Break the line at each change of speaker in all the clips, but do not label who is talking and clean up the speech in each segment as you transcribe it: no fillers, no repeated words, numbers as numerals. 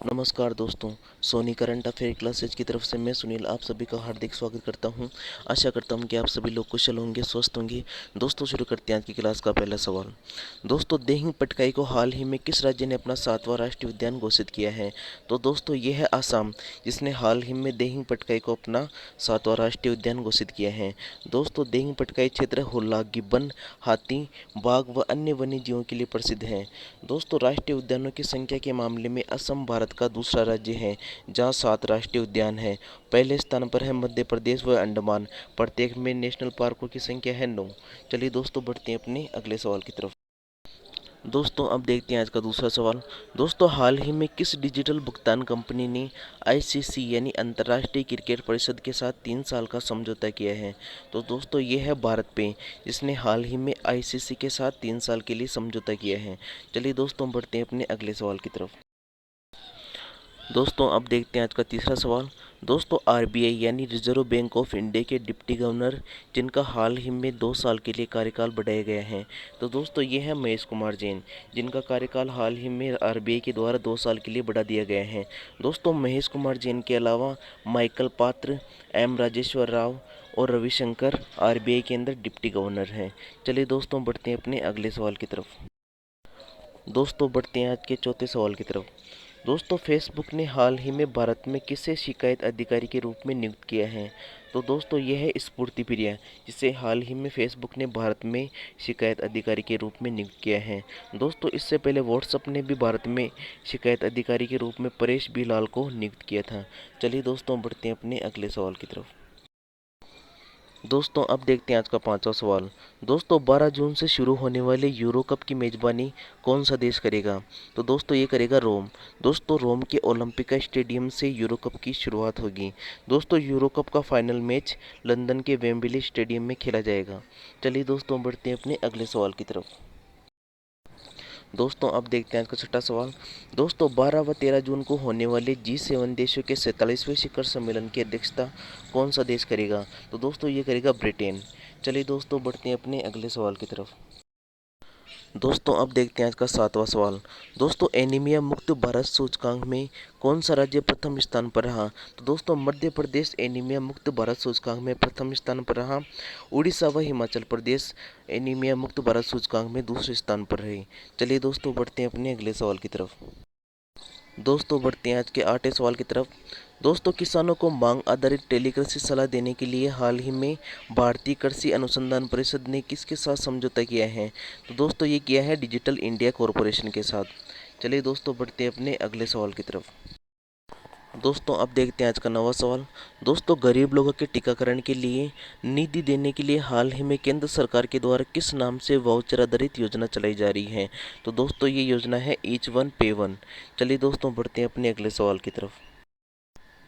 नमस्कार दोस्तों, Soni current affair classes की तरफ से मैं सुनील आप सभी का हार्दिक स्वागत करता हूं। आशा करता हूं कि आप सभी लोग कुशल होंगे, स्वस्थ होंगे। दोस्तों शुरू करते हैं आज की क्लास का पहला सवाल। दोस्तों देहिंग पटकाई को हाल ही में किस राज्य ने अपना 7वां राष्ट्रीय उद्यान घोषित किया है? तो दोस्तों ये है आसाम, जिसने हाल ही में देहिंग पटकाई को अपना 7वां राष्ट्रीय उद्यान घोषित किया है। दोस्तों देहिंग पटकाई क्षेत्र हुल्ला, गिब्बन, हाथी, बाघ व अन्य वन्य जीवों के लिए प्रसिद्ध है। दोस्तों राष्ट्रीय उद्यानों की संख्या के मामले में असम भारत का दूसरा राज्य है जहां 7 राष्ट्रीय उद्यान हैं। पहले स्थान पर है मध्य प्रदेश व अंडमान, प्रत्येक में नेशनल पार्कों की संख्या है 9। चलिए दोस्तों बढ़ते हैं अपने अगले सवाल की तरफ। दोस्तों अब देखते हैं आज का दूसरा सवाल। दोस्तों हाल ही में किस डिजिटल भुगतान कंपनी ने आईसीसी यानी अंतर्राष्ट्रीय क्रिकेट परिषद के साथ 3 साल का समझौता किया है? तो दोस्तों ये है भारत पे, जिसने हाल ही में आईसीसी के साथ 3 साल के लिए समझौता किया है। चलिए दोस्तों बढ़ते हैं अपने अगले सवाल की तरफ। दोस्तों अब देखते हैं आज का तीसरा सवाल। दोस्तों आरबीआई यानी रिजर्व बैंक ऑफ इंडिया के डिप्टी गवर्नर, जिनका हाल ही में 2 साल के लिए कार्यकाल बढ़ाया गया है, तो दोस्तों ये है महेश कुमार जैन, जिनका कार्यकाल हाल ही में आरबीआई के द्वारा 2 साल के लिए बढ़ा दिया गया है। दोस्तों महेश कुमार जैन के अलावा माइकल पात्र, एम राजेश्वर राव और रविशंकर आरबीआई के अंदर डिप्टी गवर्नर हैं। चलिए दोस्तों बढ़ते हैं अपने अगले सवाल की तरफ। दोस्तों बढ़ते हैं आज के चौथे सवाल की तरफ। दोस्तों फेसबुक ने हाल ही में भारत में किसे शिकायत अधिकारी के रूप में नियुक्त किया है? तो दोस्तों यह है स्फूर्ति प्रिया, जिसे हाल ही में फेसबुक ने भारत में शिकायत अधिकारी के रूप में नियुक्त किया है। दोस्तों इससे पहले व्हाट्सएप ने भी भारत में शिकायत अधिकारी के रूप में परेश बीलाल को नियुक्त किया था। चलिए दोस्तों बढ़ते हैं अपने अगले सवाल की तरफ। दोस्तों अब देखते हैं आज का पांचवा सवाल। दोस्तों 12 जून से शुरू होने वाले यूरो कप की मेजबानी कौन सा देश करेगा? तो दोस्तों ये करेगा रोम। दोस्तों रोम के ओलंपिक स्टेडियम से यूरो कप की शुरुआत होगी। दोस्तों यूरो कप का फाइनल मैच लंदन के वेम्बली स्टेडियम में खेला जाएगा। चलिए दोस्तों बढ़ते हैं अपने अगले सवाल की तरफ। दोस्तों अब देखते हैं आज का छठा सवाल। दोस्तों 12 व 13 जून को होने वाले G7 देशों के 47वें शिखर सम्मेलन की अध्यक्षता कौन सा देश करेगा? तो दोस्तों ये करेगा ब्रिटेन। चलिए दोस्तों बढ़ते हैं अपने अगले सवाल की तरफ। दोस्तों अब देखते हैं आज का सातवां सवाल। दोस्तों एनीमिया मुक्त भारत सूचकांक में कौन सा राज्य प्रथम स्थान पर रहा? तो दोस्तों मध्य प्रदेश एनीमिया मुक्त भारत सूचकांक में प्रथम स्थान पर रहा। उड़ीसा व हिमाचल प्रदेश एनीमिया मुक्त भारत सूचकांक में दूसरे स्थान पर रहे। चलिए दोस्तों बढ़ते हैं अपने अगले सवाल की तरफ। दोस्तों बढ़ते हैं आज के 8वें सवाल की तरफ। दोस्तों किसानों को मांग आधारित टेलीकृषि सलाह देने के लिए हाल ही में भारतीय कृषि अनुसंधान परिषद ने किसके साथ समझौता किया है? तो दोस्तों ये किया है डिजिटल इंडिया कॉरपोरेशन के साथ। चलिए दोस्तों बढ़ते हैं अपने अगले सवाल की तरफ। दोस्तों अब देखते हैं आज का 9वां सवाल। दोस्तों गरीब लोगों के टीकाकरण के लिए निधि देने के लिए हाल ही में केंद्र सरकार के द्वारा किस नाम से वाउचर आधारित योजना चलाई जा रही है? तो दोस्तों ये योजना है ईच वन पे वन। चलिए दोस्तों बढ़ते हैं अपने अगले सवाल की तरफ।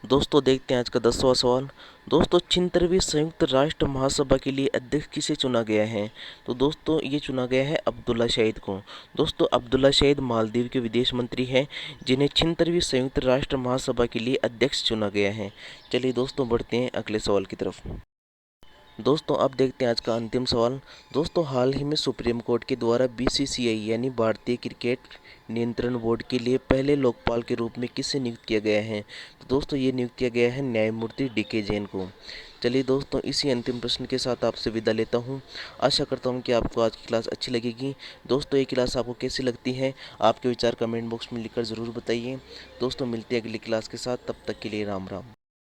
दोस्तों देखते हैं आज का 10वां सवाल। दोस्तों 76वीं संयुक्त राष्ट्र महासभा के लिए अध्यक्ष किसे चुना गया है? तो दोस्तों ये चुना गया है अब्दुल्ला शहीद को। दोस्तों अब्दुल्ला शहीद मालदीव के विदेश मंत्री हैं, जिन्हें 76वीं संयुक्त राष्ट्र महासभा के लिए अध्यक्ष चुना गया है। चलिए दोस्तों बढ़ते हैं अगले सवाल की तरफ। दोस्तों अब देखते हैं आज का अंतिम सवाल। दोस्तों हाल ही में सुप्रीम कोर्ट के द्वारा बीसीसीआई यानी भारतीय क्रिकेट नियंत्रण बोर्ड के लिए पहले लोकपाल के रूप में किसे नियुक्त किया गया है? तो दोस्तों ये नियुक्त किया गया है न्यायमूर्ति डीके जैन को। चलिए दोस्तों इसी अंतिम प्रश्न के साथ आपसे विदा लेता हूँ। आशा करता हूँ कि आपको आज की क्लास अच्छी लगेगी। दोस्तों ये क्लास आपको कैसी लगती है, आपके विचार कमेंट बॉक्स में लिखकर ज़रूर बताइए। दोस्तों मिलते हैं अगली क्लास के साथ, तब तक के लिए राम राम।